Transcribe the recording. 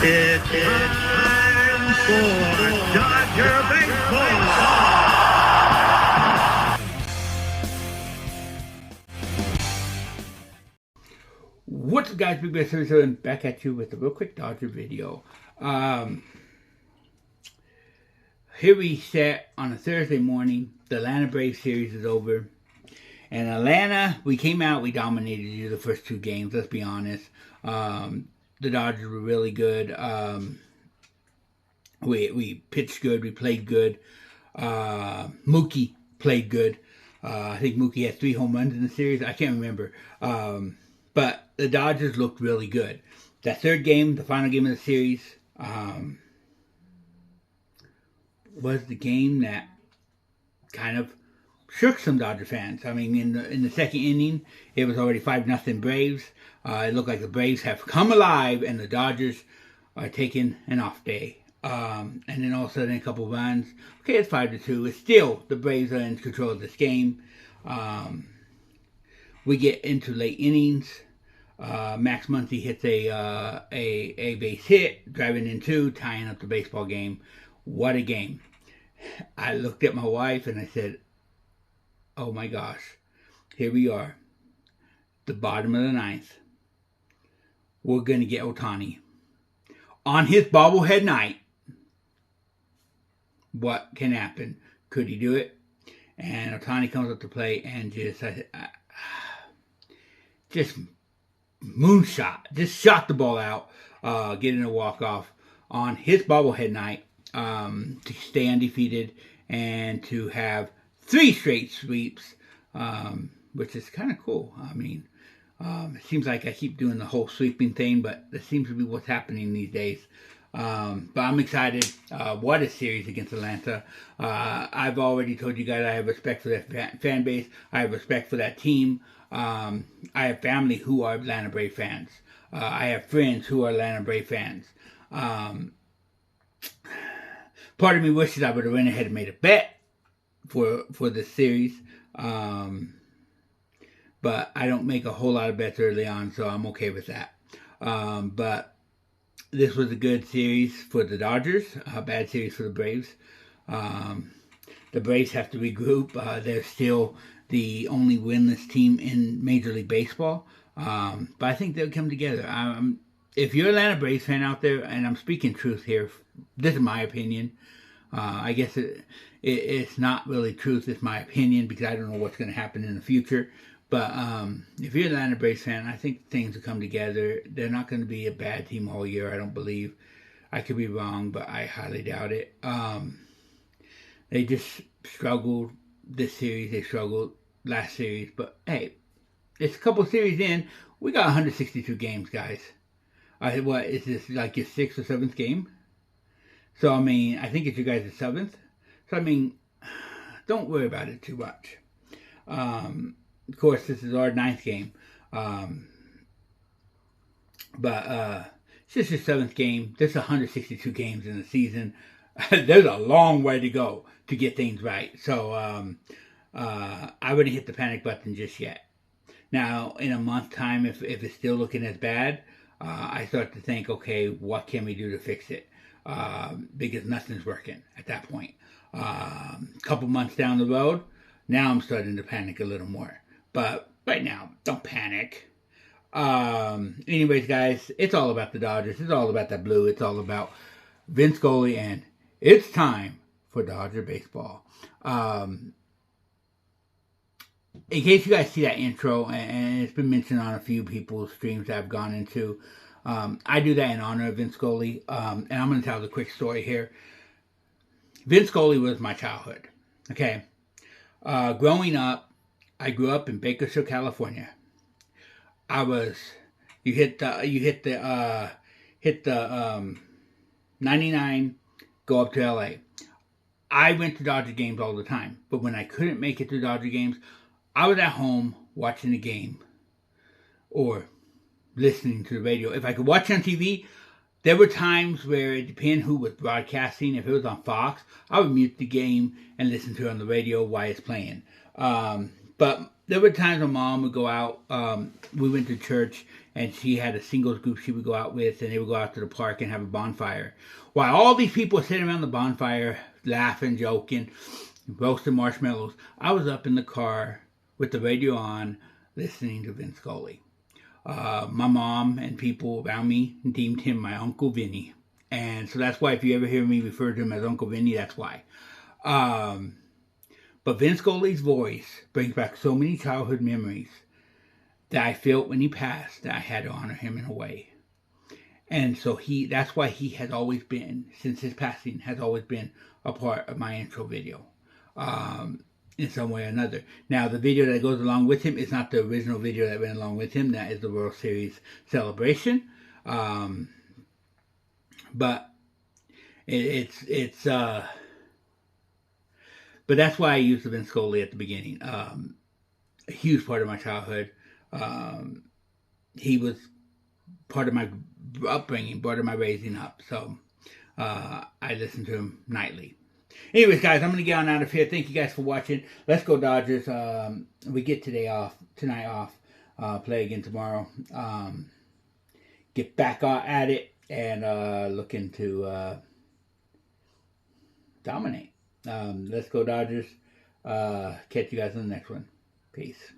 It's time for Dodger Baseball. What's up, guys? Big Bear 77 back at you with a real quick Dodger video. Here we sit on a Thursday morning. The Atlanta Braves series is over. And Atlanta, we came out, we dominated you the first two games, let's be honest. The Dodgers were really good. We pitched good, we played good. Mookie played good. I think Mookie had 3 home runs in the series. I can't remember. But the Dodgers looked really good. That third game, the final game of the series, was the game that kind of shook some Dodger fans. I mean, in the second inning, it was already 5-0 Braves. It looked like the Braves have come alive, and the Dodgers are taking an off day. And then all of a sudden, a couple runs. Okay, it's 5-2. It's still the Braves are in control of this game. We get into late innings. Max Muncy hits a base hit, driving in 2, tying up the baseball game. What a game. I looked at my wife and I said, oh my gosh, here we are, the bottom of the 9th. We're going to get Ohtani. On his bobblehead night, what can happen? Could he do it? And Ohtani comes up to play and just moonshot, just shot the ball out, getting a walk-off on his bobblehead night, to stay undefeated and to have 3 straight sweeps, which is kind of cool. I mean, it seems like I keep doing the whole sweeping thing, but that seems to be what's happening these days. But I'm excited. What a series against Atlanta. I've already told you guys I have respect for that fan base. I have respect for that team. I have family who are Atlanta Brave fans. I have friends who are Atlanta Brave fans. Part of me wishes I would have went ahead and made a bet for this series. But I don't make a whole lot of bets early on, so I'm okay with that. But this was a good series for the Dodgers, a bad series for the Braves. The Braves have to regroup. They're still the only winless team in Major League Baseball. But I think they'll come together. If you're an Atlanta Braves fan out there, and I'm speaking truth here, this is my opinion. I guess it's not really truth, it's my opinion, because I don't know what's going to happen in the future. But if you're an Atlanta Braves fan, I think things will come together. They're not going to be a bad team all year, I don't believe. I could be wrong, but I highly doubt it. They just struggled this series. They struggled last series. But, hey, it's a couple series in. We got 162 games, guys. What, is this like your 6th or 7th game? So, I mean, I think it's you guys' 7th. So, I mean, don't worry about it too much. Of course, this is our 9th game. But it's just your 7th game. There's 162 games in the season. There's a long way to go to get things right. So, I wouldn't hit the panic button just yet. Now, in a month's time, if it's still looking as bad, I start to think, okay, what can we do to fix it? Because nothing's working at that point. Couple months down the road, now I'm starting to panic a little more. But right now, don't panic. Anyways, guys, it's all about the Dodgers. It's all about that blue. It's all about Vin Scully, and it's time for Dodger baseball. In case you guys see that intro, and it's been mentioned on a few people's streams that I've gone into, I do that in honor of Vin Scully, and I'm going to tell the quick story here. Vin Scully was my childhood. Okay, growing up, I grew up in Bakersfield, California. You hit the 99, go up to LA. I went to Dodger games all the time, but when I couldn't make it to Dodger games, I was at home watching the game or listening to the radio. If I could watch on TV, there were times where it depended who was broadcasting. If it was on Fox, I would mute the game and listen to it on the radio while it's playing. But there were times when Mom would go out. We went to church, and she had a singles group she would go out with, and they would go out to the park and have a bonfire. While all these people were sitting around the bonfire, laughing, joking, roasting marshmallows, I was up in the car with the radio on, listening to Vin Scully. My mom and people around me deemed him my Uncle Vinny. And so that's why if you ever hear me refer to him as Uncle Vinny, that's why. But Vin Scully's voice brings back so many childhood memories that I felt when he passed that I had to honor him in a way. And so that's why he has always been, since his passing, has always been a part of my intro video. In some way or another. Now, the video that goes along with him is not the original video that went along with him. That is the World Series celebration. But but that's why I used the Vin Scully at the beginning. A huge part of my childhood. He was part of my upbringing, part of my raising up. So I listened to him nightly. Anyways, guys, I'm going to get on out of here. Thank you guys for watching. Let's go Dodgers. We get tonight off. Play again tomorrow. Get back at it and looking to dominate. Let's go Dodgers. Catch you guys in the next one. Peace.